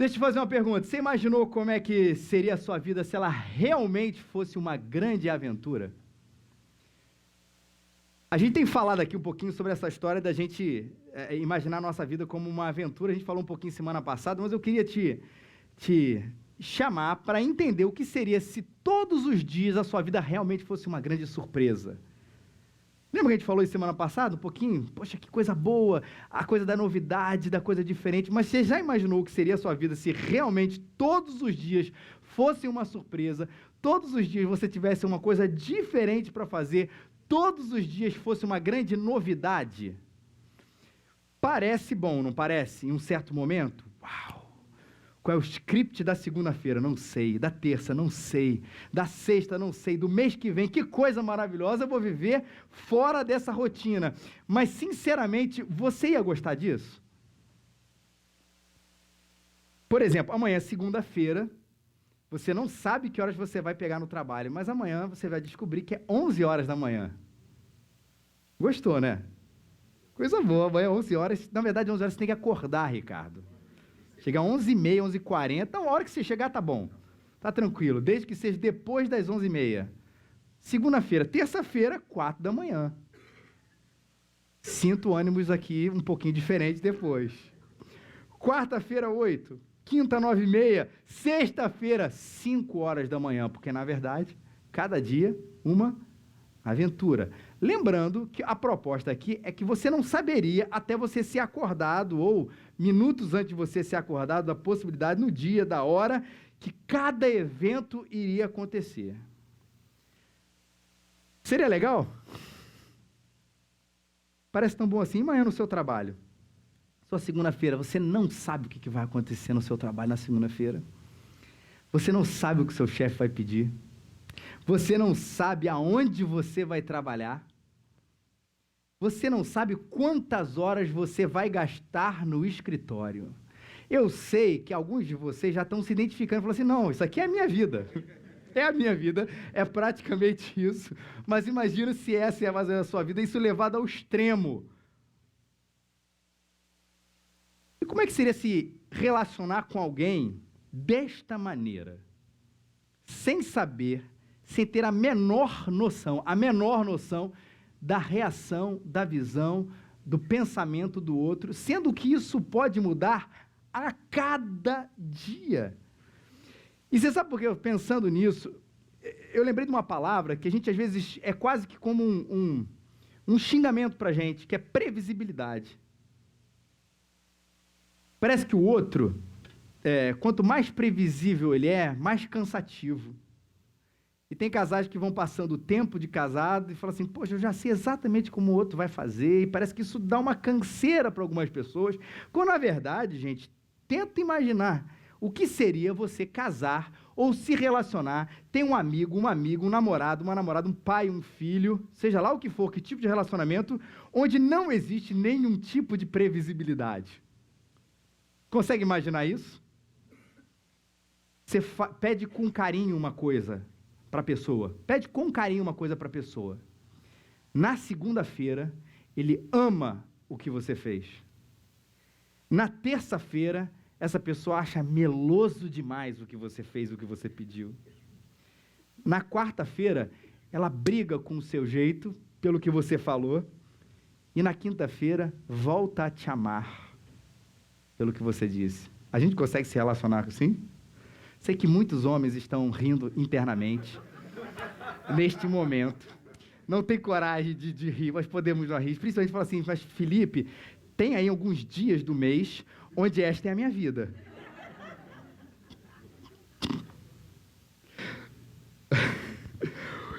Deixa eu te fazer uma pergunta. Você imaginou como é que seria a sua vida se ela realmente fosse uma grande aventura? A gente tem falado aqui um pouquinho sobre essa história da gente imaginar a nossa vida como uma aventura. A gente falou um pouquinho semana passada, mas eu queria te chamar para entender o que seria se todos os dias a sua vida realmente fosse uma grande surpresa. Lembra que a gente falou isso semana passada? Um pouquinho? Poxa, que coisa boa, a coisa da novidade, da coisa diferente. Mas você já imaginou o que seria a sua vida se realmente todos os dias fossem uma surpresa, todos os dias você tivesse uma coisa diferente para fazer, todos os dias fosse uma grande novidade? Parece bom, não parece? Em um certo momento? Uau! Qual é o script da segunda-feira? Não sei. Da terça? Não sei. Da sexta? Não sei. Do mês que vem? Que coisa maravilhosa eu vou viver fora dessa rotina. Mas, sinceramente, você ia gostar disso? Por exemplo, amanhã é segunda-feira, você não sabe que horas você vai pegar no trabalho, mas amanhã você vai descobrir que é 11 horas da manhã. Gostou, né? Coisa boa, amanhã 11 horas. Na verdade, 11 horas você tem que acordar, Ricardo. Chega às 11h30, 11h40, a hora que você chegar tá bom, tá tranquilo, desde que seja depois das 11h30. Segunda-feira, terça-feira, 4 da manhã. Sinto ânimos aqui um pouquinho diferentes depois. Quarta-feira, 8, quinta, 9h30, sexta-feira, 5 horas da manhã, porque na verdade, cada dia, uma aventura. Lembrando que a proposta aqui é que você não saberia até você ser acordado ou minutos antes de você ser acordado da possibilidade no dia, da hora que cada evento iria acontecer. Seria legal? Parece tão bom assim. Amanhã no seu trabalho, sua segunda-feira, você não sabe o que vai acontecer no seu trabalho na segunda-feira. Você não sabe o que o seu chefe vai pedir. Você não sabe aonde você vai trabalhar. Você não sabe quantas horas você vai gastar no escritório. Eu sei que alguns de vocês já estão se identificando e falando assim, não, isso aqui é a minha vida. É a minha vida, é praticamente isso. Mas imagina se essa é a sua vida, isso levado ao extremo. E como é que seria se relacionar com alguém desta maneira? Sem saber, sem ter a menor noção da reação, da visão, do pensamento do outro, sendo que isso pode mudar a cada dia. E você sabe por que, pensando nisso, eu lembrei de uma palavra que a gente às vezes é quase que como um xingamento para a gente, que é previsibilidade. Parece que o outro, quanto mais previsível ele é, mais cansativo. E tem casais que vão passando o tempo de casado e falam assim, poxa, eu já sei exatamente como o outro vai fazer, e parece que isso dá uma canseira para algumas pessoas, quando na verdade, gente, tenta imaginar o que seria você casar ou se relacionar, ter um amigo, um namorado, uma namorada, um pai, um filho, seja lá o que for, que tipo de relacionamento, onde não existe nenhum tipo de previsibilidade. Consegue imaginar isso? Você pede com carinho uma coisa para a pessoa. Pede com carinho uma coisa para a pessoa. Na segunda-feira, ele ama o que você fez. Na terça-feira, essa pessoa acha meloso demais o que você fez, o que você pediu. Na quarta-feira, ela briga com o seu jeito, pelo que você falou. E na quinta-feira, volta a te amar, pelo que você disse. A gente consegue se relacionar assim? Sei que muitos homens estão rindo internamente, neste momento. Não tem coragem de rir, mas podemos não rir. Principalmente falar assim, mas Felipe, tem aí alguns dias do mês onde esta é a minha vida.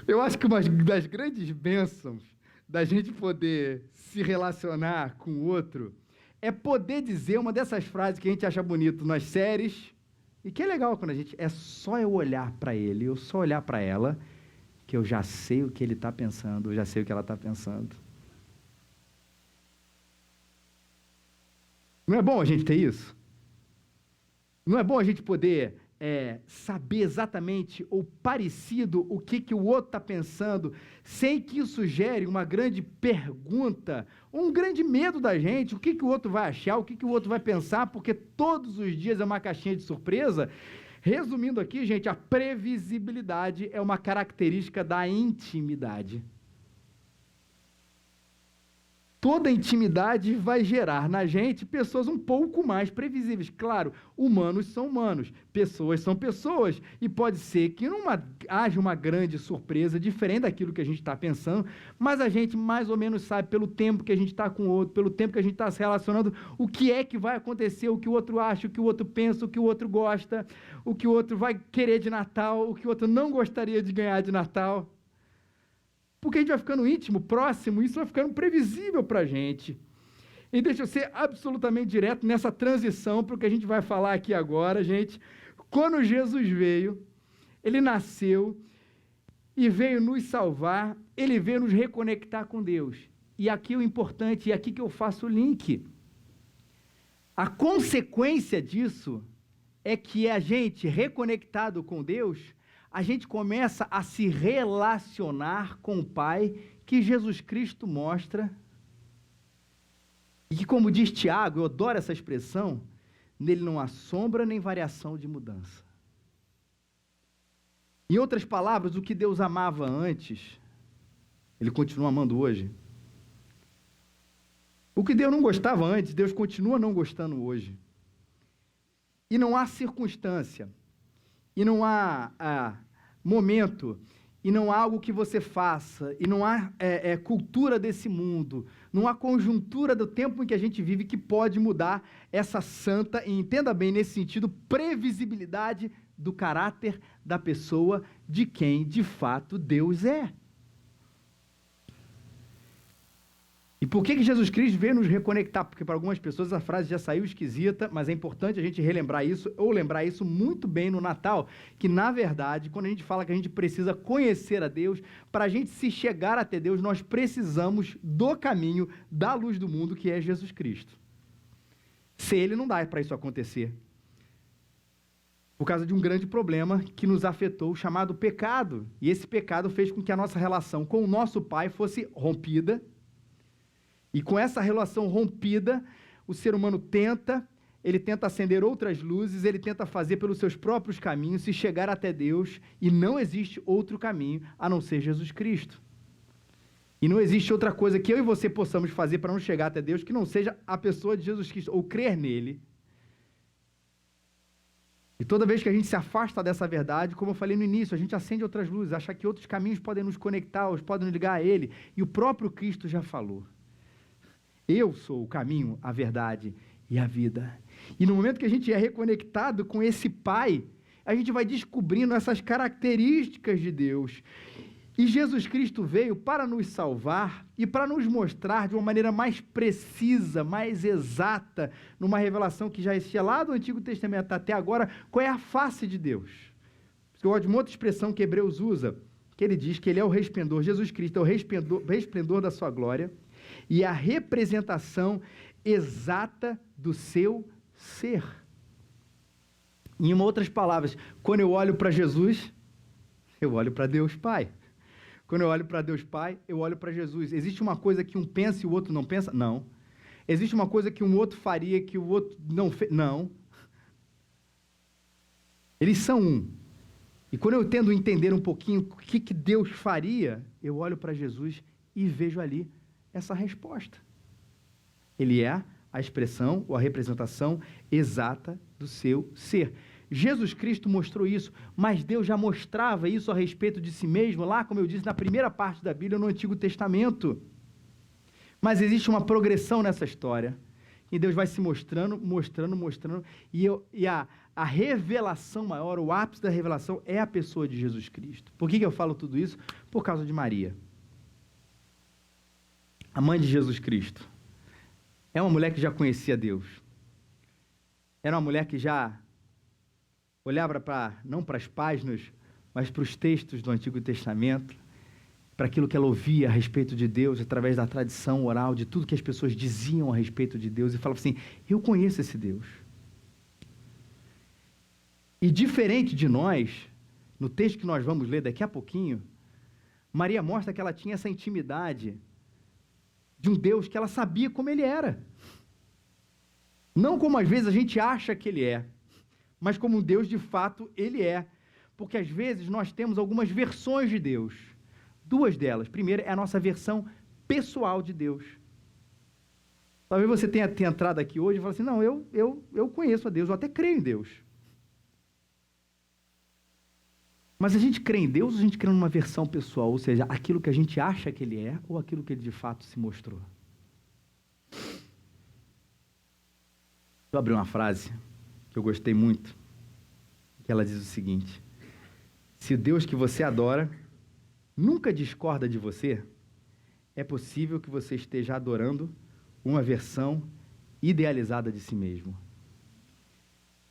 Eu acho que uma das grandes bênçãos da gente poder se relacionar com o outro é poder dizer uma dessas frases que a gente acha bonito nas séries, e que é legal quando a gente... É só eu olhar para ele, eu só olhar para ela, que eu já sei o que ele está pensando, eu já sei o que ela está pensando. Não é bom a gente ter isso? Não é bom a gente poder saber exatamente ou parecido o que o outro está pensando, sem que isso gere uma grande pergunta, um grande medo da gente, o que o outro vai achar, o que o outro vai pensar, porque todos os dias é uma caixinha de surpresa. Resumindo aqui, gente, a previsibilidade é uma característica da intimidade. Toda intimidade vai gerar na gente pessoas um pouco mais previsíveis. Claro, humanos são humanos, pessoas são pessoas, e pode ser que haja uma grande surpresa, diferente daquilo que a gente está pensando, mas a gente mais ou menos sabe, pelo tempo que a gente está com o outro, pelo tempo que a gente está se relacionando, o que é que vai acontecer, o que o outro acha, o que o outro pensa, o que o outro gosta, o que o outro vai querer de Natal, o que o outro não gostaria de ganhar de Natal. Porque a gente vai ficando íntimo, próximo, isso vai ficando previsível para a gente. E deixa eu ser absolutamente direto nessa transição para o que a gente vai falar aqui agora, gente. Quando Jesus veio, ele nasceu e veio nos salvar, ele veio nos reconectar com Deus. E aqui o importante, e aqui que eu faço o link. A consequência disso é que a gente, reconectado com Deus, a gente começa a se relacionar com o Pai, que Jesus Cristo mostra, e que, como diz Tiago, eu adoro essa expressão, nele não há sombra nem variação de mudança. Em outras palavras, o que Deus amava antes, ele continua amando hoje. O que Deus não gostava antes, Deus continua não gostando hoje. E não há circunstância, e não há momento, e não há algo que você faça, e não há cultura desse mundo, não há conjuntura do tempo em que a gente vive que pode mudar essa santa, e entenda bem nesse sentido, previsibilidade do caráter da pessoa, de quem de fato Deus é. E por que Jesus Cristo veio nos reconectar? Porque para algumas pessoas a frase já saiu esquisita, mas é importante a gente relembrar isso, ou lembrar isso muito bem no Natal, que na verdade, quando a gente fala que a gente precisa conhecer a Deus, para a gente se chegar até Deus, nós precisamos do caminho, da luz do mundo, que é Jesus Cristo. Sem Ele não dá para isso acontecer. Por causa de um grande problema que nos afetou, chamado pecado. E esse pecado fez com que a nossa relação com o nosso Pai fosse rompida. E com essa relação rompida, o ser humano tenta acender outras luzes, ele tenta fazer pelos seus próprios caminhos, se chegar até Deus, e não existe outro caminho a não ser Jesus Cristo. E não existe outra coisa que eu e você possamos fazer para não chegar até Deus, que não seja a pessoa de Jesus Cristo, ou crer nele. E toda vez que a gente se afasta dessa verdade, como eu falei no início, a gente acende outras luzes, acha que outros caminhos podem nos conectar, podem nos ligar a Ele, e o próprio Cristo já falou. Eu sou o caminho, a verdade e a vida. E no momento que a gente é reconectado com esse Pai, a gente vai descobrindo essas características de Deus. E Jesus Cristo veio para nos salvar e para nos mostrar de uma maneira mais precisa, mais exata, numa revelação que já existia lá do Antigo Testamento até agora, qual é a face de Deus. Eu gosto de uma outra expressão que Hebreus usa, que ele diz que ele é o resplendor, Jesus Cristo é o resplendor da sua glória, e a representação exata do seu ser. Em outras palavras, quando eu olho para Jesus, eu olho para Deus Pai. Quando eu olho para Deus Pai, eu olho para Jesus. Existe uma coisa que um pensa e o outro não pensa? Não. Existe uma coisa que um outro faria que o outro não fez? Não. Eles são um. E quando eu tento entender um pouquinho o que Deus faria, eu olho para Jesus e vejo ali essa resposta. Ele é a expressão ou a representação exata do seu ser. Jesus Cristo mostrou isso, mas Deus já mostrava isso a respeito de si mesmo, lá, como eu disse, na primeira parte da Bíblia, no Antigo Testamento. Mas existe uma progressão nessa história, e Deus vai se mostrando, e a revelação maior, o ápice da revelação é a pessoa de Jesus Cristo. Por que eu falo tudo isso? Por causa de Maria. A mãe de Jesus Cristo é uma mulher que já conhecia Deus. Era uma mulher que já olhava não para as páginas, mas para os textos do Antigo Testamento, para aquilo que ela ouvia a respeito de Deus, através da tradição oral, de tudo que as pessoas diziam a respeito de Deus, e falava assim, eu conheço esse Deus. E diferente de nós, no texto que nós vamos ler daqui a pouquinho, Maria mostra que ela tinha essa intimidade de um Deus que ela sabia como ele era. Não como às vezes a gente acha que ele é, mas como um Deus de fato ele é. Porque às vezes nós temos algumas versões de Deus. Duas delas. Primeira é a nossa versão pessoal de Deus. Talvez você tenha entrado aqui hoje e falado assim, não, eu conheço a Deus, eu até creio em Deus. Mas a gente crê em Deus ou a gente crê numa versão pessoal? Ou seja, aquilo que a gente acha que ele é ou aquilo que ele de fato se mostrou? Eu abri uma frase que eu gostei muito, que ela diz o seguinte: se o Deus que você adora nunca discorda de você, é possível que você esteja adorando uma versão idealizada de si mesmo.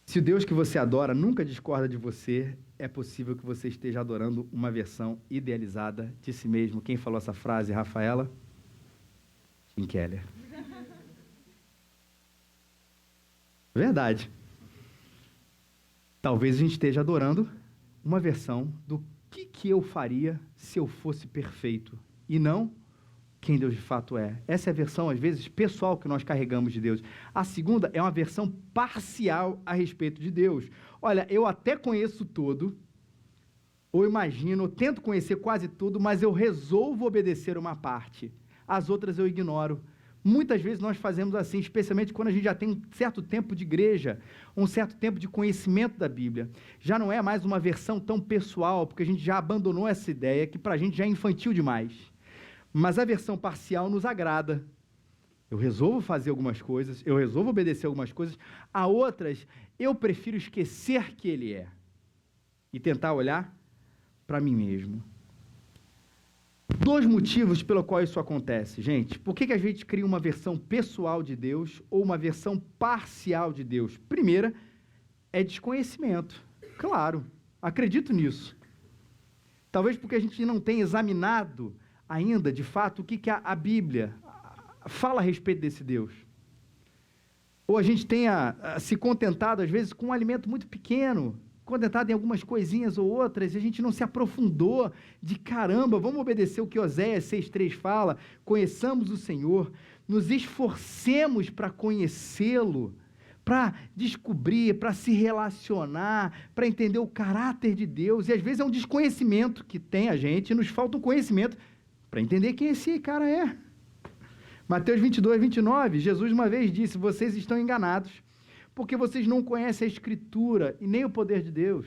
Se o Deus que você adora nunca discorda de você, é possível que você esteja adorando uma versão idealizada de si mesmo. Quem falou essa frase, Rafaela? Tim Keller. Verdade. Talvez a gente esteja adorando uma versão do que eu faria se eu fosse perfeito, e não quem Deus de fato é. Essa é a versão, às vezes, pessoal que nós carregamos de Deus. A segunda é uma versão parcial a respeito de Deus. Olha, eu até conheço tudo, ou imagino, ou tento conhecer quase tudo, mas eu resolvo obedecer uma parte. As outras eu ignoro. Muitas vezes nós fazemos assim, especialmente quando a gente já tem um certo tempo de igreja, um certo tempo de conhecimento da Bíblia. Já não é mais uma versão tão pessoal, porque a gente já abandonou essa ideia, que para a gente já é infantil demais. Mas a versão parcial nos agrada. Eu resolvo fazer algumas coisas, eu resolvo obedecer algumas coisas, a outras eu prefiro esquecer que ele é e tentar olhar para mim mesmo. Dois motivos pelo qual isso acontece, gente. Por que a gente cria uma versão pessoal de Deus ou uma versão parcial de Deus? Primeira, é desconhecimento. Claro, acredito nisso. Talvez porque a gente não tenha examinado ainda, de fato, o que a Bíblia fala a respeito desse Deus. Ou a gente tenha se contentado, às vezes, com um alimento muito pequeno, contentado em algumas coisinhas ou outras, e a gente não se aprofundou de caramba, vamos obedecer o que Oséias 6,3 fala, conheçamos o Senhor, nos esforcemos para conhecê-lo, para descobrir, para se relacionar, para entender o caráter de Deus, e às vezes é um desconhecimento que tem a gente, e nos falta um conhecimento para entender quem esse cara é. Mateus 22, 29, Jesus uma vez disse, vocês estão enganados, porque vocês não conhecem a Escritura e nem o poder de Deus.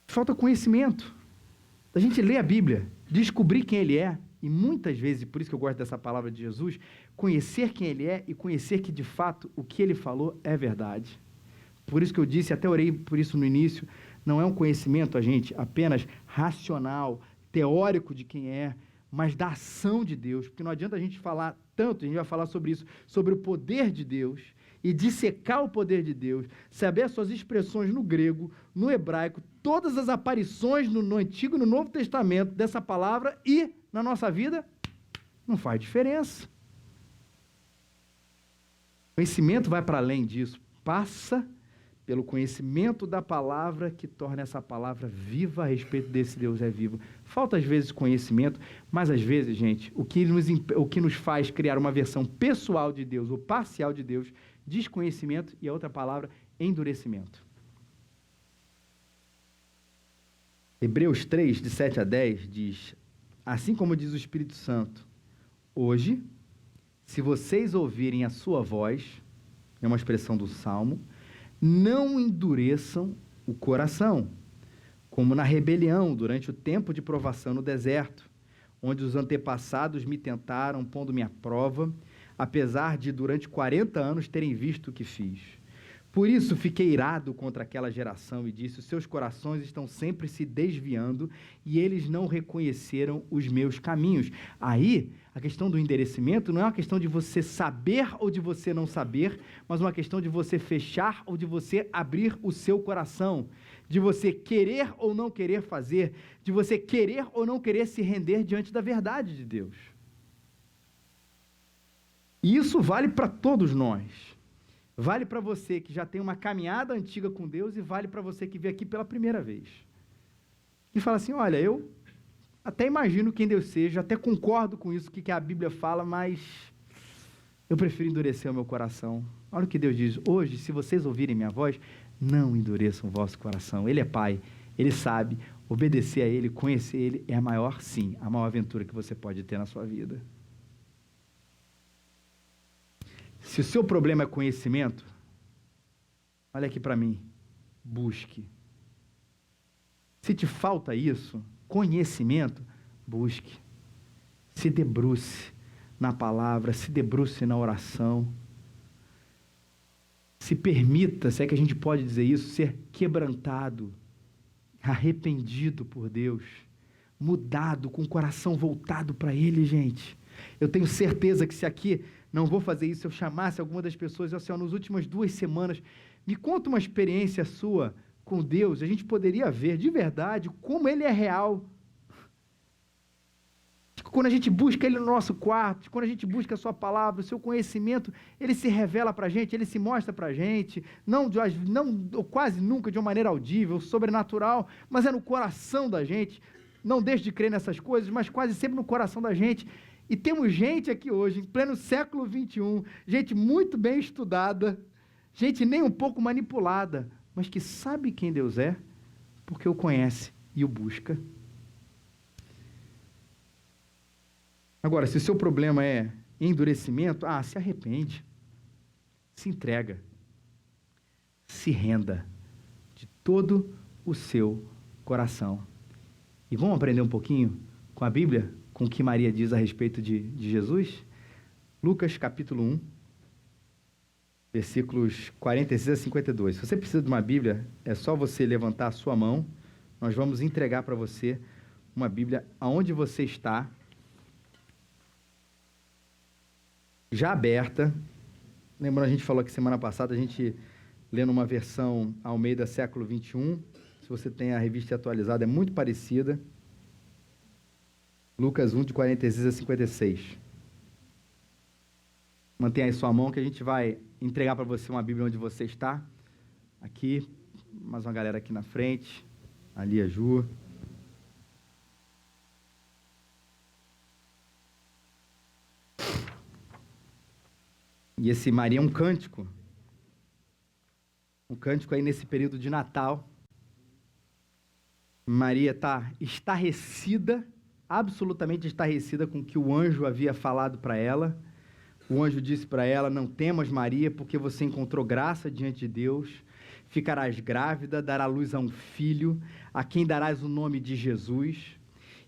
Falta conhecimento. A gente lê a Bíblia, descobrir quem Ele é, e muitas vezes, por isso que eu gosto dessa palavra de Jesus, conhecer quem Ele é e conhecer que, de fato, o que Ele falou é verdade. Por isso que eu disse, até orei por isso no início, não é um conhecimento, a gente, apenas racional, teórico de quem é, mas da ação de Deus, porque não adianta a gente falar tanto, a gente vai falar sobre isso, sobre o poder de Deus, e dissecar o poder de Deus, saber as suas expressões no grego, no hebraico, todas as aparições no Antigo e no Novo Testamento dessa palavra, e na nossa vida, não faz diferença. O conhecimento vai para além disso, passa pelo conhecimento da palavra que torna essa palavra viva a respeito desse Deus é vivo. Falta às vezes conhecimento, mas às vezes, gente, o que nos faz criar uma versão pessoal de Deus ou parcial de Deus, desconhecimento e a outra palavra, endurecimento. Hebreus 3, de 7 a 10, diz, assim como diz o Espírito Santo, hoje, se vocês ouvirem a sua voz, é uma expressão do Salmo, não endureçam o coração, como na rebelião, durante o tempo de provação no deserto, onde os antepassados me tentaram, pondo-me à prova, apesar de, durante 40 anos, terem visto o que fiz. Por isso, fiquei irado contra aquela geração e disse, os seus corações estão sempre se desviando e eles não reconheceram os meus caminhos. Aí, a questão do enderecimento não é uma questão de você saber ou de você não saber, mas uma questão de você fechar ou de você abrir o seu coração, de você querer ou não querer fazer, de você querer ou não querer se render diante da verdade de Deus. E isso vale para todos nós. Vale para você que já tem uma caminhada antiga com Deus e vale para você que veio aqui pela primeira vez. E fala assim, olha, eu até imagino quem Deus seja, até concordo com isso que a Bíblia fala, mas eu prefiro endurecer o meu coração. Olha o que Deus diz, hoje, se vocês ouvirem minha voz, não endureçam o vosso coração. Ele é Pai, Ele sabe, obedecer a Ele, conhecer Ele é a maior, sim, a maior aventura que você pode ter na sua vida. Se o seu problema é conhecimento, olha aqui para mim, busque. Se te falta isso, conhecimento, busque. Se debruce na palavra, se debruce na oração. Se permita, se é que a gente pode dizer isso, ser quebrantado, arrependido por Deus, mudado, com o coração voltado para Ele, gente. Eu tenho certeza que se aqui, não vou fazer isso, se eu chamasse alguma das pessoas, assim, ó, nas últimas 2 semanas, me conta uma experiência sua com Deus, a gente poderia ver de verdade como Ele é real. Quando a gente busca Ele no nosso quarto, quando a gente busca a sua palavra, o seu conhecimento, Ele se revela para a gente, Ele se mostra para a gente, não quase nunca de uma maneira audível, sobrenatural, mas é no coração da gente. Não deixe de crer nessas coisas, mas quase sempre no coração da gente. E temos gente aqui hoje, em pleno século XXI, gente muito bem estudada, gente nem um pouco manipulada, mas que sabe quem Deus é, porque o conhece e o busca. Agora, se o seu problema é endurecimento, se arrepende, se entrega, se renda de todo o seu coração. E vamos aprender um pouquinho com a Bíblia, com o que Maria diz a respeito de Jesus? Lucas capítulo 1, versículos 46 a 52. Se você precisa de uma Bíblia, é só você levantar a sua mão, nós vamos entregar para você uma Bíblia aonde você está, já aberta. Lembrando, a gente falou que semana passada, a gente lendo uma versão Almeida século XXI, se você tem a revista atualizada, é muito parecida. Lucas 1, de 46 a 56. Mantenha aí sua mão que a gente vai entregar para você uma Bíblia onde você está. Aqui, mais uma galera aqui na frente. Ali a Ju. E esse Maria é um cântico. Um cântico aí nesse período de Natal. Maria está estarrecida, absolutamente estarrecida com o que o anjo havia falado para ela. O anjo disse para ela, não temas, Maria, porque você encontrou graça diante de Deus, ficarás grávida, dará luz a um filho, a quem darás o nome de Jesus,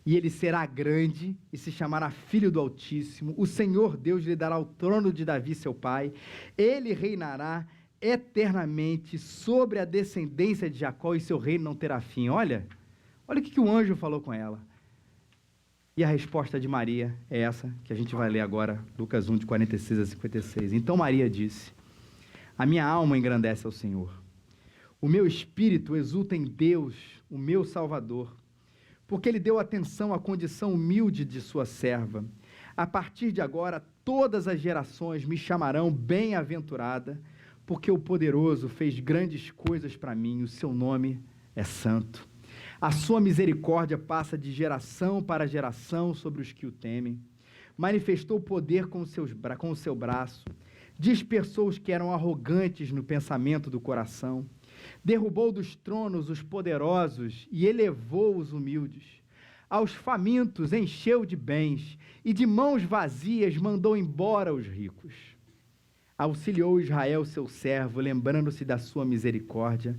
e ele será grande e se chamará Filho do Altíssimo. O Senhor Deus lhe dará o trono de Davi, seu pai. Ele reinará eternamente sobre a descendência de Jacó e seu reino não terá fim. Olha o que o anjo falou com ela. E a resposta de Maria é essa que a gente vai ler agora, Lucas 1, de 46 a 56. Então Maria disse, a minha alma engrandece ao Senhor. O meu espírito exulta em Deus, o meu Salvador, porque Ele deu atenção à condição humilde de sua serva. A partir de agora, todas as gerações me chamarão bem-aventurada, porque o Poderoso fez grandes coisas para mim, o seu nome é santo. A sua misericórdia passa de geração para geração sobre os que o temem. Manifestou poder com o seu braço, dispersou os que eram arrogantes no pensamento do coração, derrubou dos tronos os poderosos e elevou os humildes. Aos famintos encheu de bens e de mãos vazias mandou embora os ricos. Auxiliou Israel, seu servo, lembrando-se da sua misericórdia,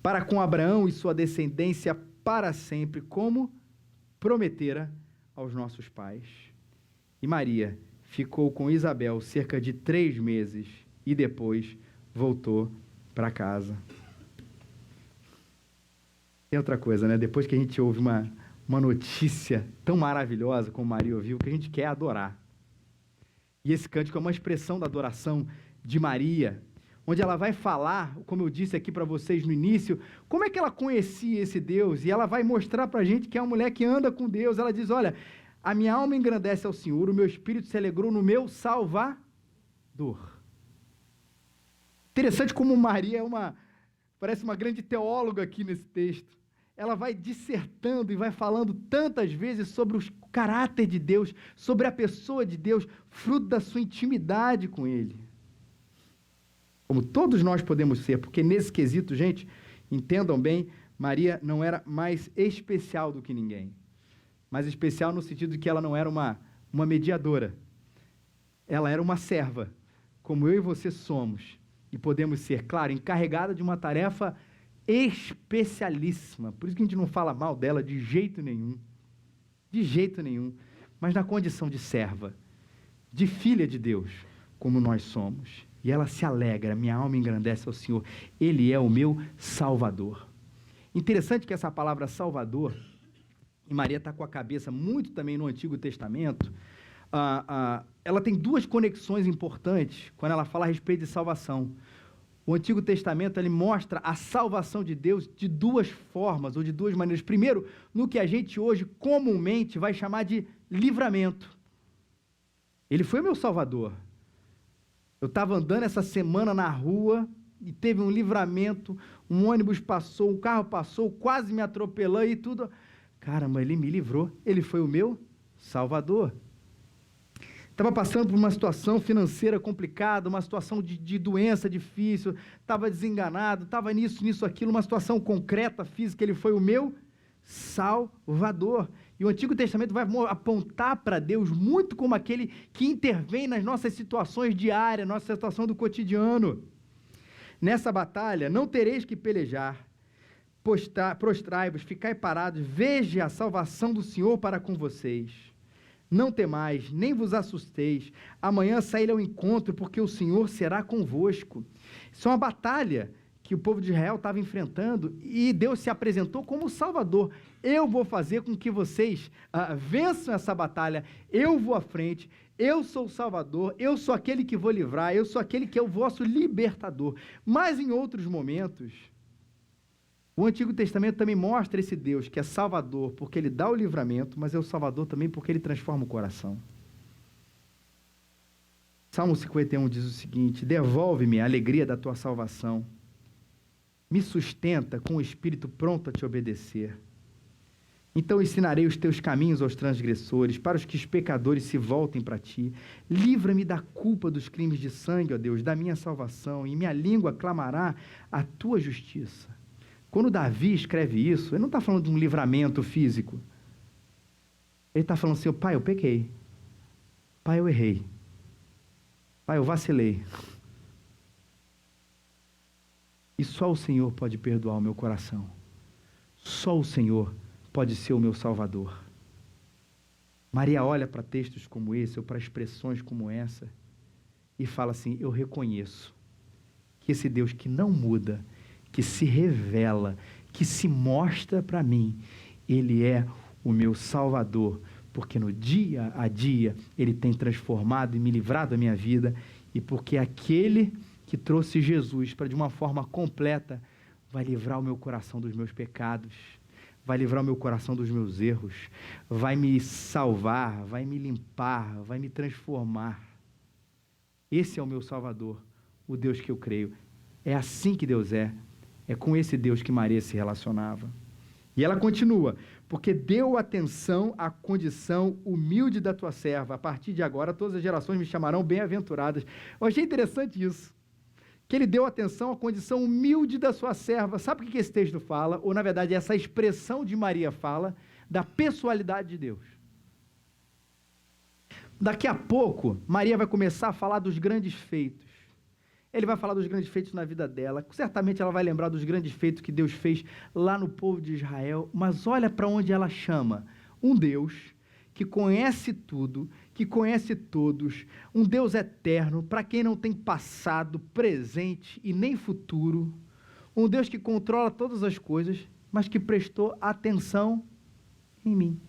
para com Abraão e sua descendência para sempre, como prometera aos nossos pais. E Maria ficou com Isabel cerca de 3 meses e depois voltou para casa. Tem outra coisa, né? Depois que a gente ouve uma notícia tão maravilhosa como Maria ouviu, o que a gente quer é adorar. E esse cântico é uma expressão da adoração de Maria, onde ela vai falar, como eu disse aqui para vocês no início, como é que ela conhecia esse Deus, e ela vai mostrar para a gente que é uma mulher que anda com Deus. Ela diz, olha, a minha alma engrandece ao Senhor, o meu espírito se alegrou no meu Salvador. Interessante como Maria parece uma grande teóloga aqui nesse texto. Ela vai dissertando e vai falando tantas vezes sobre o caráter de Deus, sobre a pessoa de Deus, fruto da sua intimidade com Ele. Como todos nós podemos ser, porque nesse quesito, gente, entendam bem, Maria não era mais especial do que ninguém. Mais especial no sentido de que ela não era uma mediadora. Ela era uma serva, como eu e você somos. E podemos ser, claro, encarregada de uma tarefa especialíssima. Por isso que a gente não fala mal dela de jeito nenhum. De jeito nenhum. Mas na condição de serva, de filha de Deus, como nós somos. E ela se alegra, minha alma engrandece ao Senhor. Ele é o meu Salvador. Interessante que essa palavra Salvador, e Maria está com a cabeça muito também no Antigo Testamento, ela tem duas conexões importantes quando ela fala a respeito de salvação. O Antigo Testamento ele mostra a salvação de Deus de duas formas, ou de duas maneiras. Primeiro, no que a gente hoje comumente vai chamar de livramento. Ele foi meu Salvador. Eu estava andando essa semana na rua e teve um livramento, um ônibus passou, um carro passou, quase me atropelou e tudo. Caramba, ele me livrou. Ele foi o meu Salvador. Estava passando por uma situação financeira complicada, uma situação de doença difícil, estava desenganado, estava nisso, aquilo, uma situação concreta, física, ele foi o meu Salvador. E o Antigo Testamento vai apontar para Deus muito como aquele que intervém nas nossas situações diárias, nossa situação do cotidiano. Nessa batalha não tereis que pelejar, prostrai-vos, ficai parados, veja a salvação do Senhor para com vocês. Não temais, nem vos assusteis, amanhã sairei ao encontro, porque o Senhor será convosco. Isso é uma batalha que o povo de Israel estava enfrentando, e Deus se apresentou como Salvador. Eu vou fazer com que vocês vençam essa batalha, eu vou à frente, eu sou o Salvador, eu sou aquele que vou livrar, eu sou aquele que é o vosso libertador. Mas em outros momentos, o Antigo Testamento também mostra esse Deus que é Salvador, porque Ele dá o livramento, mas é o Salvador também porque Ele transforma o coração. Salmo 51 diz o seguinte: devolve-me a alegria da tua salvação, me sustenta com o espírito pronto a te obedecer. Então ensinarei os teus caminhos aos transgressores, para os que os pecadores se voltem para ti. Livra-me da culpa dos crimes de sangue, ó Deus, da minha salvação, e minha língua clamará a tua justiça. Quando Davi escreve isso, ele não está falando de um livramento físico. Ele está falando assim: pai, eu pequei. Pai, eu errei. Pai, eu vacilei. E só o Senhor pode perdoar o meu coração. Só o Senhor pode ser o meu Salvador. Maria olha para textos como esse, ou para expressões como essa, e fala assim: eu reconheço que esse Deus que não muda, que se revela, que se mostra para mim, Ele é o meu Salvador, porque no dia a dia Ele tem transformado e me livrado da minha vida, e porque aquele que trouxe Jesus para de uma forma completa, vai livrar o meu coração dos meus pecados, vai livrar o meu coração dos meus erros, vai me salvar, vai me limpar, vai me transformar. Esse é o meu Salvador, o Deus que eu creio. É assim que Deus é com esse Deus que Maria se relacionava. E ela continua: porque deu atenção à condição humilde da tua serva, a partir de agora todas as gerações me chamarão bem-aventuradas. Eu achei interessante isso, que ele deu atenção à condição humilde da sua serva. Sabe o que esse texto fala? Ou, na verdade, essa expressão de Maria fala da pessoalidade de Deus. Daqui a pouco, Maria vai começar a falar dos grandes feitos. Ele vai falar dos grandes feitos na vida dela. Certamente ela vai lembrar dos grandes feitos que Deus fez lá no povo de Israel. Mas olha para onde ela chama. Um Deus que conhece tudo, que conhece todos, um Deus eterno, para quem não tem passado, presente e nem futuro, um Deus que controla todas as coisas, mas que prestou atenção em mim.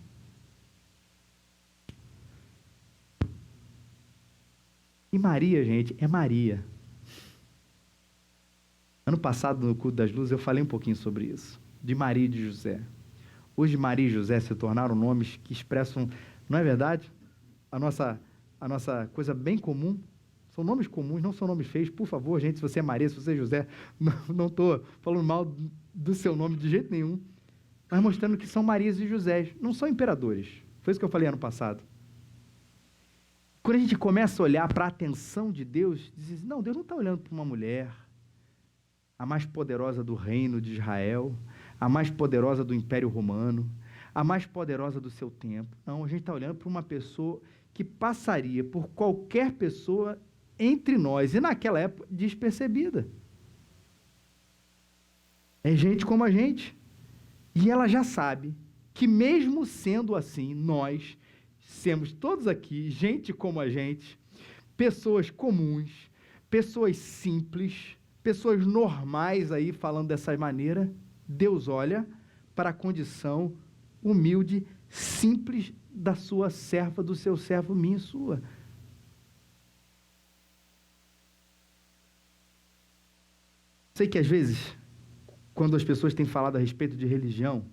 E Maria, gente, é Maria. Ano passado, no Culto das Luzes, eu falei um pouquinho sobre isso, de Maria e de José. Hoje, Maria e José se tornaram nomes que expressam, não é verdade? A nossa coisa bem comum. São nomes comuns, não são nomes feios. Por favor, gente, se você é Maria, se você é José, não estou falando mal do seu nome de jeito nenhum, mas mostrando que são Marias e Josés, não são imperadores. Foi isso que eu falei ano passado. Quando a gente começa a olhar para a atenção de Deus, diz, não, Deus não está olhando para uma mulher, a mais poderosa do reino de Israel, a mais poderosa do Império Romano, a mais poderosa do seu tempo. Não, a gente está olhando para uma pessoa que passaria por qualquer pessoa entre nós, e naquela época, despercebida. É gente como a gente. E ela já sabe que mesmo sendo assim, nós somos todos aqui, gente como a gente, pessoas comuns, pessoas simples, pessoas normais aí falando dessa maneira, Deus olha para a condição humilde, simples da sua serva, do seu servo, minha e sua. Sei que às vezes, quando as pessoas têm falado a respeito de religião,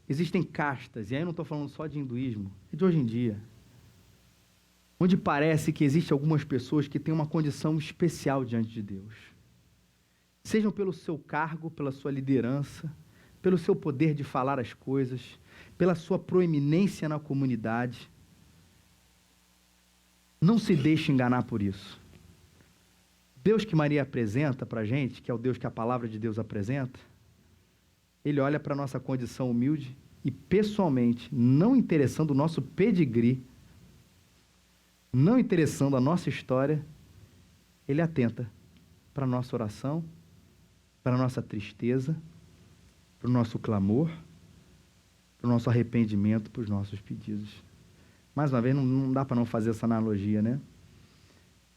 existem castas, e aí eu não estou falando só de hinduísmo, é de hoje em dia, onde parece que existem algumas pessoas que têm uma condição especial diante de Deus. Sejam pelo seu cargo, pela sua liderança, pelo seu poder de falar as coisas, pela sua proeminência na comunidade. Não se deixe enganar por isso. Deus que Maria apresenta para a gente, que é o Deus que a palavra de Deus apresenta, Ele olha para a nossa condição humilde e, pessoalmente, não interessando o nosso pedigree, não interessando a nossa história, Ele atenta para a nossa oração, para a nossa tristeza, para o nosso clamor, para o nosso arrependimento, para os nossos pedidos. Mais uma vez, não dá para não fazer essa analogia, né?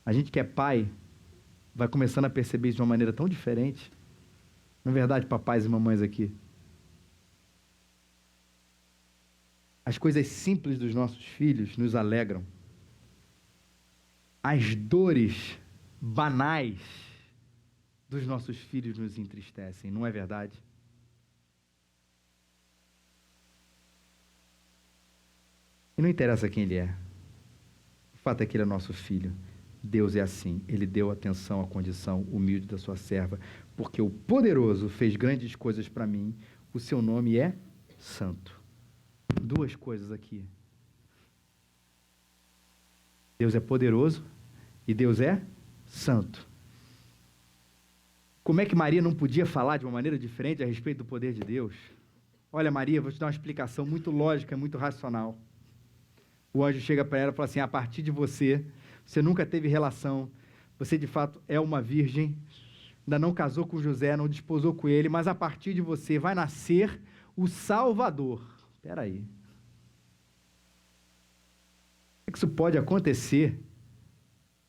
A gente que é pai vai começando a perceber isso de uma maneira tão diferente. Não é verdade, papais e mamães aqui? As coisas simples dos nossos filhos nos alegram. As dores banais dos nossos filhos nos entristecem, não é verdade? E não interessa quem ele é. O fato é que ele é nosso filho. Deus é assim, Ele deu atenção à condição humilde da sua serva, porque o poderoso fez grandes coisas para mim, o seu nome é santo. Duas coisas aqui. Deus é poderoso e Deus é santo. Como é que Maria não podia falar de uma maneira diferente a respeito do poder de Deus? Olha, Maria, vou te dar uma explicação muito lógica, muito racional. O anjo chega para ela e fala assim, a partir de você nunca teve relação, você de fato é uma virgem, ainda não casou com José, não desposou com ele, mas a partir de você vai nascer o Salvador. Espera aí. Como é que isso pode acontecer?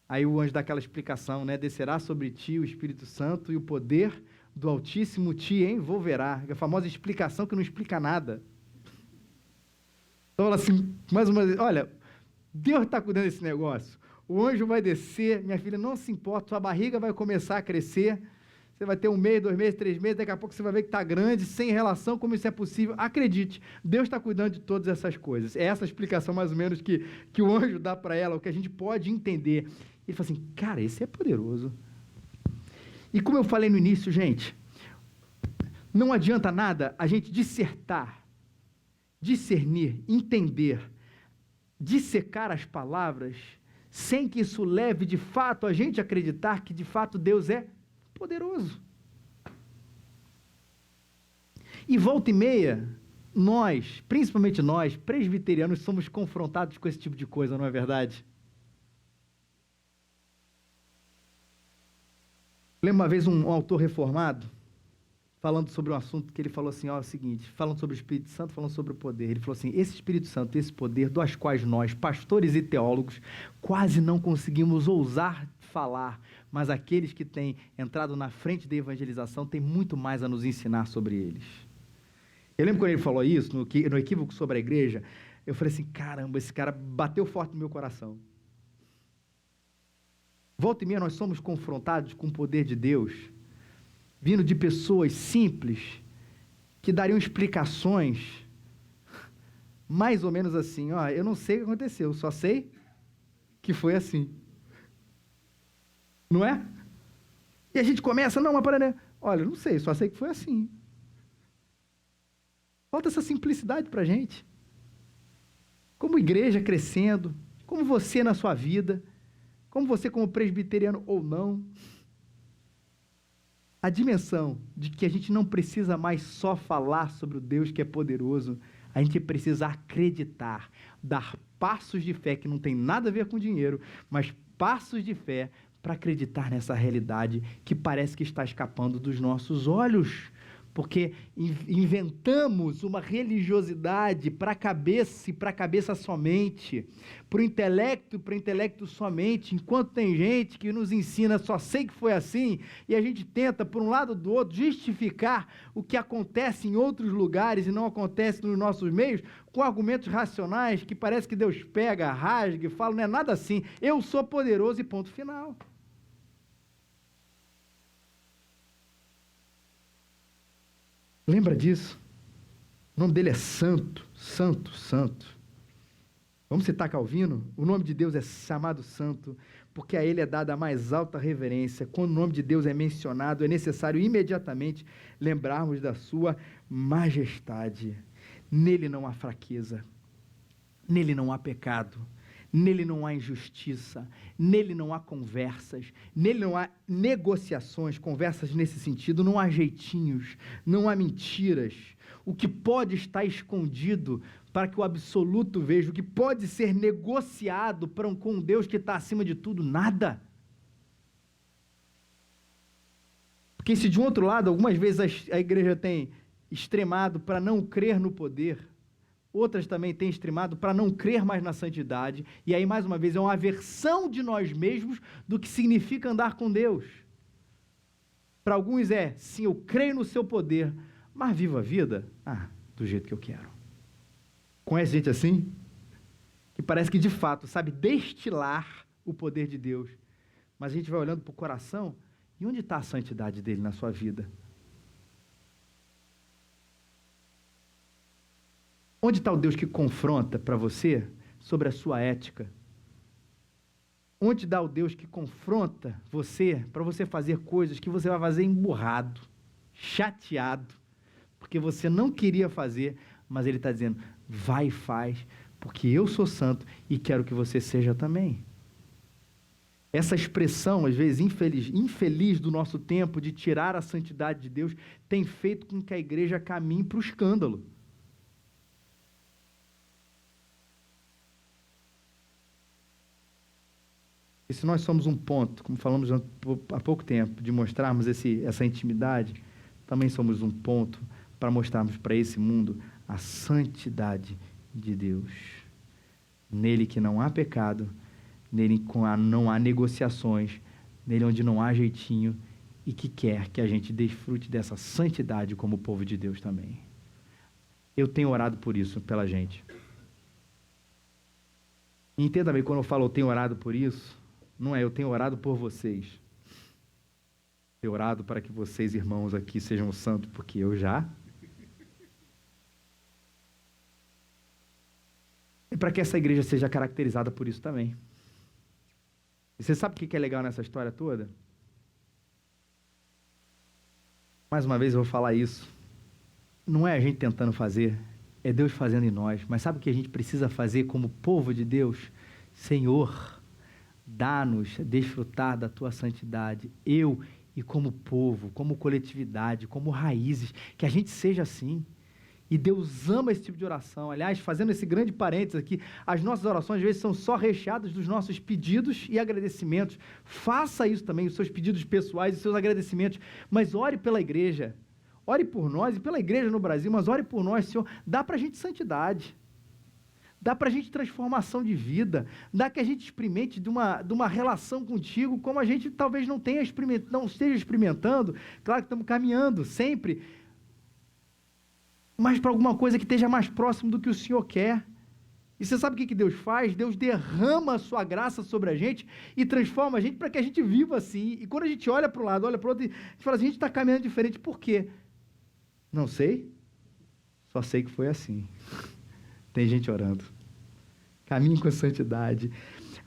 Aí o anjo dá aquela explicação, né? Descerá sobre ti o Espírito Santo e o poder do Altíssimo te envolverá. A famosa explicação que não explica nada. Então, ela assim, mais uma vez, olha, Deus está cuidando desse negócio. O anjo vai descer, minha filha, não se importa, sua barriga vai começar a crescer, você vai ter 1 mês, 2 meses, 3 meses, daqui a pouco você vai ver que está grande, sem relação, como isso é possível. Acredite, Deus está cuidando de todas essas coisas. É essa a explicação, mais ou menos, que o anjo dá para ela, o que a gente pode entender. Ele fala assim, cara, esse é poderoso. E como eu falei no início, gente, não adianta nada a gente dissertar, discernir, entender, dissecar as palavras, sem que isso leve, de fato, a gente acreditar que, de fato, Deus é poderoso. E volta e meia, nós, principalmente nós, presbiterianos, somos confrontados com esse tipo de coisa, não é verdade? Lembro uma vez um autor reformado, falando sobre um assunto que ele falou assim, ó, é o seguinte, falando sobre o Espírito Santo, falando sobre o poder, ele falou assim, esse Espírito Santo, esse poder, dos quais nós, pastores e teólogos, quase não conseguimos ousar falar, mas aqueles que têm entrado na frente da evangelização têm muito mais a nos ensinar sobre eles. Eu lembro quando ele falou isso, no equívoco sobre a igreja, eu falei assim, caramba, esse cara bateu forte no meu coração. Volta e meia nós somos confrontados com o poder de Deus, vindo de pessoas simples, que dariam explicações, mais ou menos assim, ó, eu não sei o que aconteceu, só sei que foi assim. Não é? E a gente começa, não, mas para, olha, não sei, só sei que foi assim. Falta essa simplicidade para a gente. Como igreja crescendo, como você na sua vida, como você como presbiteriano ou não, a dimensão de que a gente não precisa mais só falar sobre o Deus que é poderoso, a gente precisa acreditar, dar passos de fé que não tem nada a ver com dinheiro, mas passos de fé para acreditar nessa realidade que parece que está escapando dos nossos olhos. Porque inventamos uma religiosidade para a cabeça e para a cabeça somente, para o intelecto e para o intelecto somente, enquanto tem gente que nos ensina, só sei que foi assim, e a gente tenta, por um lado ou do outro, justificar o que acontece em outros lugares e não acontece nos nossos meios, com argumentos racionais que parece que Deus pega, rasga e fala, não é nada assim, eu sou poderoso e ponto final. Lembra disso? O nome dele é Santo, Santo, Santo. Vamos citar Calvino? O nome de Deus é chamado Santo, porque a ele é dada a mais alta reverência. Quando o nome de Deus é mencionado, é necessário imediatamente lembrarmos da sua majestade. Nele não há fraqueza, nele não há pecado, nele não há injustiça, nele não há conversas, nele não há negociações, conversas nesse sentido, não há jeitinhos, não há mentiras. O que pode estar escondido para que o absoluto veja, o que pode ser negociado com um Deus que está acima de tudo, nada. Porque se de um outro lado, algumas vezes a igreja tem extremado para não crer no poder, outras também têm extremado para não crer mais na santidade, e aí, mais uma vez, é uma aversão de nós mesmos do que significa andar com Deus. Para alguns sim, eu creio no seu poder, mas vivo a vida, do jeito que eu quero. Conhece gente assim? Que parece que, de fato, sabe destilar o poder de Deus, mas a gente vai olhando para o coração, e onde está a santidade dele na sua vida? Onde está o Deus que confronta para você sobre a sua ética? Onde está o Deus que confronta você para você fazer coisas que você vai fazer emburrado, chateado, porque você não queria fazer, mas Ele está dizendo, vai e faz, porque eu sou santo e quero que você seja também. Essa expressão, às vezes, infeliz do nosso tempo de tirar a santidade de Deus, tem feito com que a igreja caminhe para o escândalo. E se nós somos um ponto, como falamos há pouco tempo, de mostrarmos essa intimidade, também somos um ponto para mostrarmos para esse mundo a santidade de Deus. Nele que não há pecado, nele não há negociações, nele onde não há jeitinho, e que quer que a gente desfrute dessa santidade como povo de Deus também. Eu tenho orado por isso, pela gente. E entenda bem, quando eu falo eu tenho orado por isso, não é eu tenho orado por vocês. Tenho orado para que vocês, irmãos, aqui sejam santos, porque eu já. E para que essa igreja seja caracterizada por isso também. E você sabe o que é legal nessa história toda? Mais uma vez eu vou falar isso. Não é a gente tentando fazer, é Deus fazendo em nós. Mas sabe o que a gente precisa fazer como povo de Deus? Senhor, dá-nos desfrutar da tua santidade. Eu e como povo, como coletividade, como raízes, que a gente seja assim. E Deus ama esse tipo de oração. Aliás, fazendo esse grande parênteses aqui, as nossas orações às vezes são só recheadas dos nossos pedidos e agradecimentos. Faça isso também, os seus pedidos pessoais, os seus agradecimentos, mas ore pela igreja. Ore por nós e pela igreja no Brasil, mas ore por nós, Senhor. Dá para a gente santidade. Dá para a gente transformação de vida. Dá que a gente experimente de uma relação contigo como a gente talvez não esteja experimentando. Claro que estamos caminhando sempre, mas para alguma coisa que esteja mais próximo do que o Senhor quer. E você sabe o que Deus faz? Deus derrama a sua graça sobre a gente e transforma a gente para que a gente viva assim. E quando a gente olha para o lado, olha para o outro, a gente fala assim, a gente está caminhando diferente. Por quê? Não sei, só sei que foi assim. Tem gente orando. Caminhe com a santidade.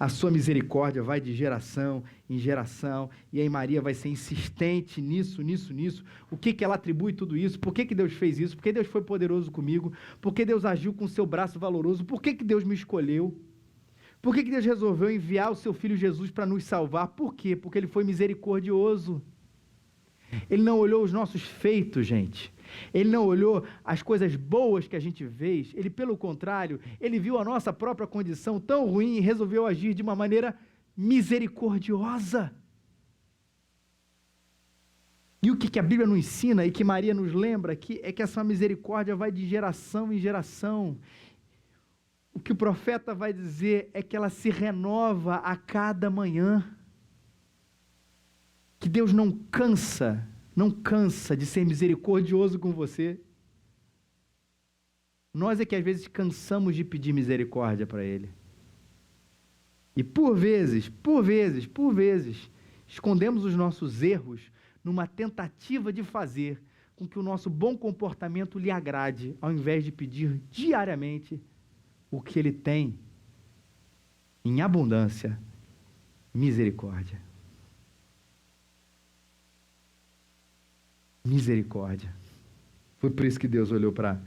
A sua misericórdia vai de geração em geração, e aí Maria vai ser insistente nisso. O que ela atribui tudo isso? Por que Deus fez isso? Por que Deus foi poderoso comigo? Por que Deus agiu com o seu braço valoroso? Por que Deus me escolheu? Por que Deus resolveu enviar o seu Filho Jesus para nos salvar? Por quê? Porque Ele foi misericordioso. Ele não olhou os nossos feitos, gente. Ele não olhou as coisas boas que a gente fez. Ele, pelo contrário, ele viu a nossa própria condição tão ruim e resolveu agir de uma maneira misericordiosa. E o que a Bíblia nos ensina e que Maria nos lembra aqui é que essa misericórdia vai de geração em geração. O que o profeta vai dizer é que ela se renova a cada manhã. Que Deus não cansa de ser misericordioso com você. Nós é que às vezes cansamos de pedir misericórdia para Ele. E por vezes, escondemos os nossos erros numa tentativa de fazer com que o nosso bom comportamento lhe agrade, ao invés de pedir diariamente o que Ele tem em abundância, misericórdia. Misericórdia. Foi por isso que Deus olhou para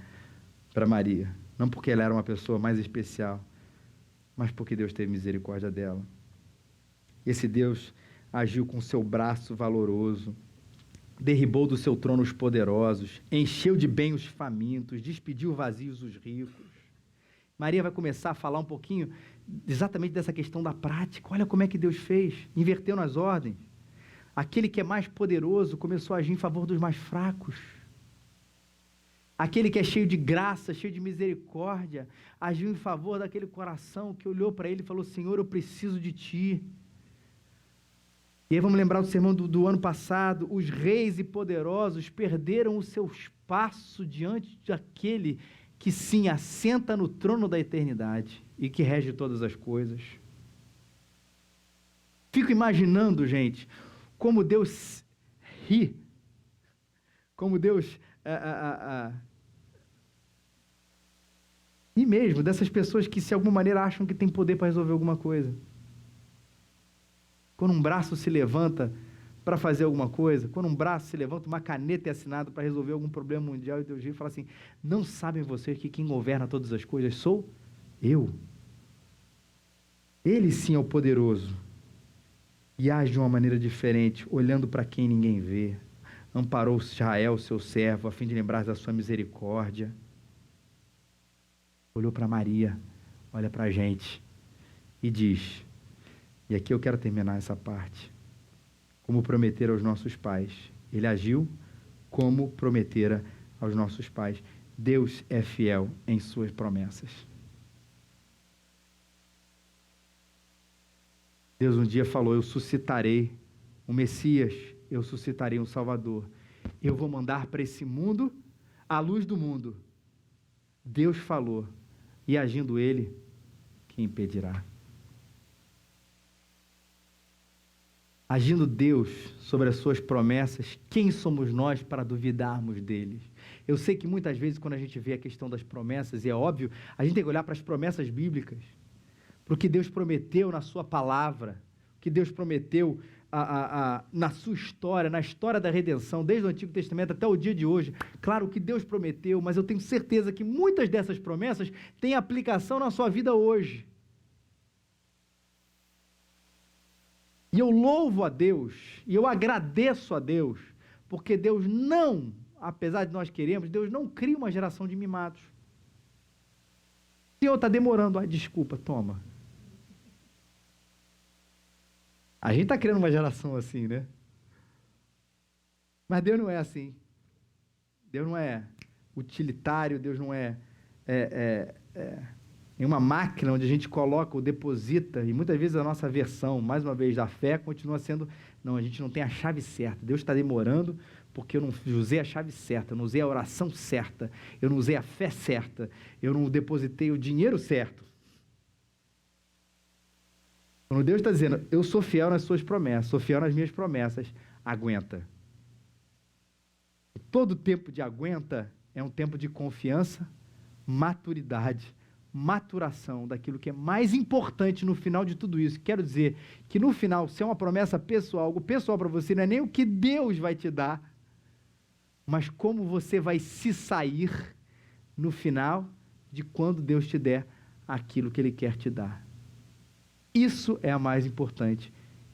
Maria. Não porque ela era uma pessoa mais especial, mas porque Deus teve misericórdia dela. Esse Deus agiu com seu braço valoroso, derribou do seu trono os poderosos, encheu de bem os famintos, despediu vazios os ricos. Maria vai começar a falar um pouquinho exatamente dessa questão da prática. Olha como é que Deus fez, inverteu nas ordens. Aquele que é mais poderoso começou a agir em favor dos mais fracos. Aquele que é cheio de graça, cheio de misericórdia, agiu em favor daquele coração que olhou para ele e falou: Senhor, eu preciso de Ti. E aí vamos lembrar do sermão do ano passado: os reis e poderosos perderam o seu espaço diante daquele que sim assenta no trono da eternidade e que rege todas as coisas. Fico imaginando, gente, como Deus ri, como Deus e mesmo dessas pessoas que, de alguma maneira, acham que tem poder para resolver alguma coisa. Quando um braço se levanta para fazer alguma coisa, quando um braço se levanta, uma caneta é assinada para resolver algum problema mundial, e Deus vem e fala assim: não sabem vocês que quem governa todas as coisas sou eu? Ele sim é o poderoso. E age de uma maneira diferente, olhando para quem ninguém vê. Amparou Israel, seu servo, a fim de lembrar da sua misericórdia. Olhou para Maria, olha para a gente e diz, e aqui eu quero terminar essa parte, como prometera aos nossos pais. Ele agiu como prometera aos nossos pais. Deus é fiel em suas promessas. Deus um dia falou: eu suscitarei um Messias, eu suscitarei um Salvador. Eu vou mandar para esse mundo a luz do mundo. Deus falou, e agindo Ele, quem impedirá? Agindo Deus sobre as suas promessas, quem somos nós para duvidarmos deles? Eu sei que muitas vezes, quando a gente vê a questão das promessas, e é óbvio, a gente tem que olhar para as promessas bíblicas, para o que Deus prometeu na sua palavra, o que Deus prometeu na sua história, na história da redenção, desde o Antigo Testamento até o dia de hoje. Claro, o que Deus prometeu, mas eu tenho certeza que muitas dessas promessas têm aplicação na sua vida hoje. E eu louvo a Deus, e eu agradeço a Deus, porque Deus não, apesar de nós queremos, Deus não cria uma geração de mimados. O Senhor está demorando, desculpa, toma. A gente está criando uma geração assim, né? Mas Deus não é assim. Deus não é utilitário, Deus não é em uma máquina onde a gente coloca ou deposita, e muitas vezes a nossa versão, mais uma vez, da fé, continua sendo, não, a gente não tem a chave certa. Deus está demorando porque eu não usei a chave certa, eu não usei a oração certa, eu não usei a fé certa, eu não depositei o dinheiro certo. Quando Deus está dizendo, eu sou fiel nas suas promessas, sou fiel nas minhas promessas, aguenta. Todo tempo de aguenta é um tempo de confiança, maturidade, maturação daquilo que é mais importante no final de tudo isso. Quero dizer que no final, se é uma promessa pessoal, algo pessoal para você, não é nem o que Deus vai te dar, mas como você vai se sair no final de quando Deus te der aquilo que Ele quer te dar. Isso é a mais importante.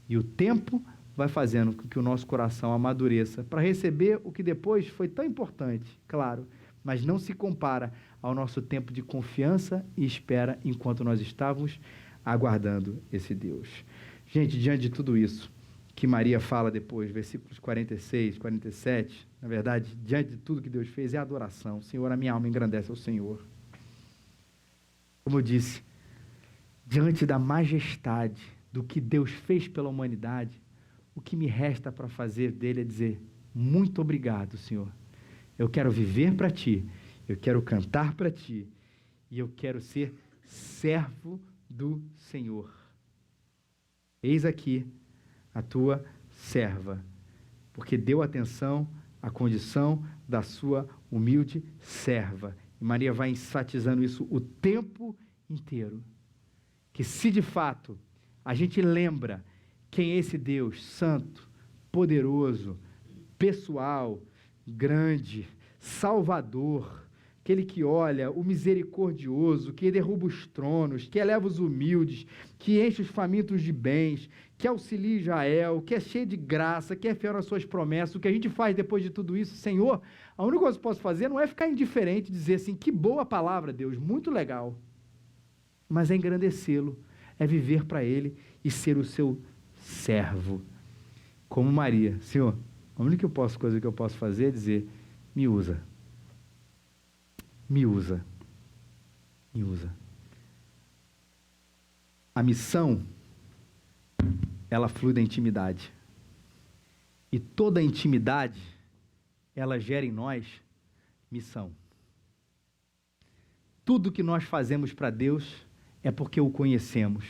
E o tempo vai fazendo com que o nosso coração amadureça para receber o que depois foi tão importante, claro, mas não se compara ao nosso tempo de confiança e espera enquanto nós estávamos aguardando esse Deus. Gente, diante de tudo isso que Maria fala depois, versículos 46, 47, na verdade, diante de tudo que Deus fez, é adoração. Senhor, a minha alma engrandece ao Senhor. Como eu disse, diante da majestade do que Deus fez pela humanidade, o que me resta para fazer dele é dizer, muito obrigado, Senhor. Eu quero viver para Ti, eu quero cantar para Ti, e eu quero ser servo do Senhor. Eis aqui a Tua serva, porque deu atenção à condição da sua humilde serva. E Maria vai enfatizando isso o tempo inteiro. Que se de fato a gente lembra quem é esse Deus santo, poderoso, pessoal, grande, salvador, aquele que olha, o misericordioso, que derruba os tronos, que eleva os humildes, que enche os famintos de bens, que auxilia Israel, que é cheio de graça, que é fiel nas suas promessas. O que a gente faz depois de tudo isso, Senhor, a única coisa que eu posso fazer não é ficar indiferente e dizer assim, que boa palavra, Deus, muito legal, mas é engrandecê-lo, é viver para Ele e ser o seu servo, como Maria. Senhor, a única coisa que eu posso fazer é dizer, me usa, me usa, me usa. A missão, ela flui da intimidade, e toda intimidade, ela gera em nós missão. Tudo que nós fazemos para Deus é porque o conhecemos.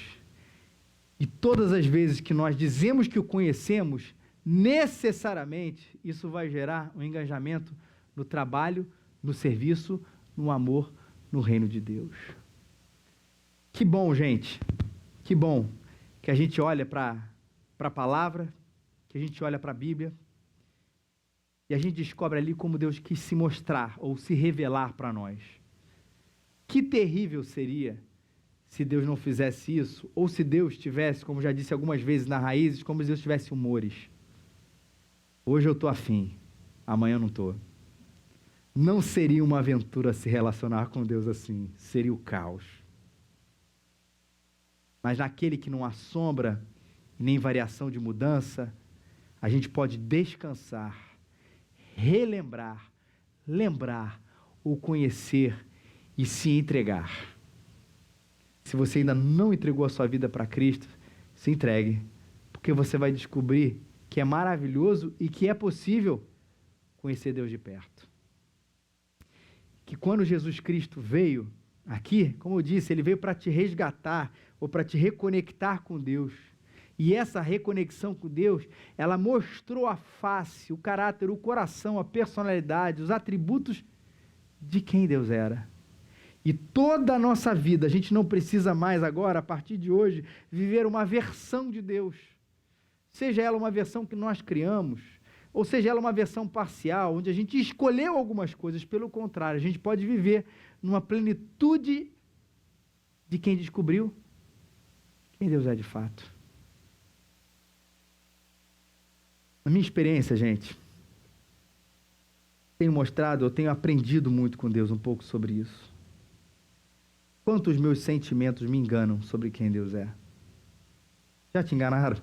E todas as vezes que nós dizemos que o conhecemos, necessariamente isso vai gerar um engajamento no trabalho, no serviço, no amor, no reino de Deus. Que bom, gente. Que bom que a gente olha para a palavra, que a gente olha para a Bíblia, e a gente descobre ali como Deus quis se mostrar ou se revelar para nós. Que terrível seria se Deus não fizesse isso, ou se Deus tivesse, como já disse algumas vezes na Raízes, como se Deus tivesse humores. Hoje eu estou afim, amanhã eu não estou. Não seria uma aventura se relacionar com Deus assim, seria o caos. Mas naquele que não há sombra, nem variação de mudança, a gente pode descansar, relembrar, lembrar, ou conhecer e se entregar. Se você ainda não entregou a sua vida para Cristo, se entregue, porque você vai descobrir que é maravilhoso e que é possível conhecer Deus de perto. Que quando Jesus Cristo veio aqui, como eu disse, Ele veio para te resgatar ou para te reconectar com Deus. E essa reconexão com Deus, ela mostrou a face, o caráter, o coração, a personalidade, os atributos de quem Deus era. E toda a nossa vida, a gente não precisa mais agora, a partir de hoje, viver uma versão de Deus. Seja ela uma versão que nós criamos, ou seja ela uma versão parcial, onde a gente escolheu algumas coisas, pelo contrário, a gente pode viver numa plenitude de quem descobriu quem Deus é de fato. Na minha experiência, gente, tenho mostrado, eu tenho aprendido muito com Deus um pouco sobre isso. Quantos meus sentimentos me enganam sobre quem Deus é? Já te enganaram?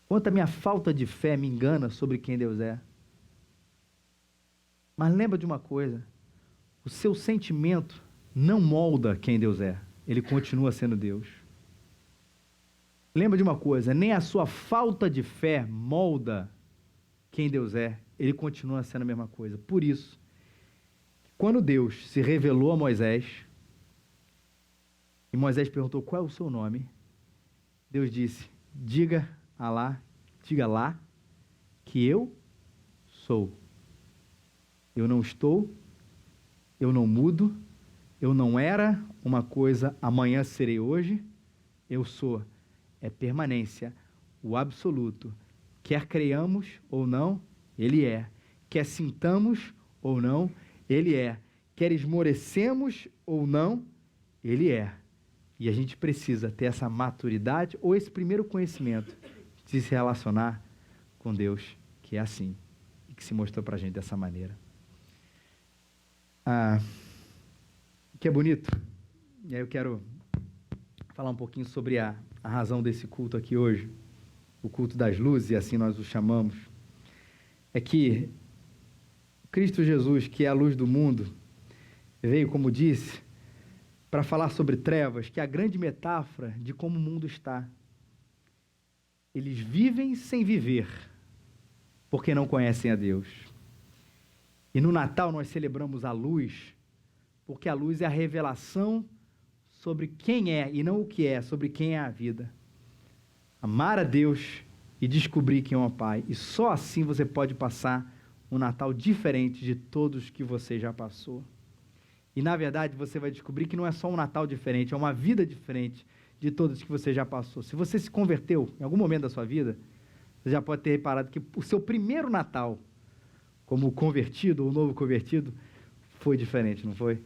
Quanta minha falta de fé me engana sobre quem Deus é? Mas lembra de uma coisa, o seu sentimento não molda quem Deus é, Ele continua sendo Deus. Lembra de uma coisa, nem a sua falta de fé molda quem Deus é, Ele continua sendo a mesma coisa. Por isso, quando Deus se revelou a Moisés, e Moisés perguntou, qual é o seu nome? Deus disse, diga lá, que eu sou. Eu não estou, eu não mudo, Eu não era uma coisa, amanhã serei hoje, eu sou. É permanência, o absoluto. Quer creiamos ou não, ele é. Quer sintamos ou não, ele é. Quer esmorecemos ou não, ele é. E a gente precisa ter essa maturidade ou esse primeiro conhecimento de se relacionar com Deus, que é assim, e que se mostrou para a gente dessa maneira. Que é bonito. E aí eu quero falar um pouquinho sobre a razão desse culto aqui hoje, o culto das luzes, e assim nós o chamamos. É que Cristo Jesus, que é a luz do mundo, veio, como disse, para falar sobre trevas, que é a grande metáfora de como o mundo está. Eles vivem sem viver, porque não conhecem a Deus. E no Natal nós celebramos a luz, porque a luz é a revelação sobre quem é, e não o que é, sobre quem é a vida. Amar a Deus e descobrir quem é o Pai. E só assim você pode passar um Natal diferente de todos que você já passou. E, na verdade, você vai descobrir que não é só um Natal diferente, é uma vida diferente de todos que você já passou. Se você se converteu em algum momento da sua vida, você já pode ter reparado que o seu primeiro Natal, como convertido ou novo convertido, foi diferente, não foi?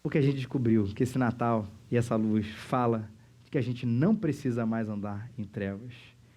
Porque a gente descobriu que esse Natal e essa luz fala de que a gente não precisa mais andar em trevas.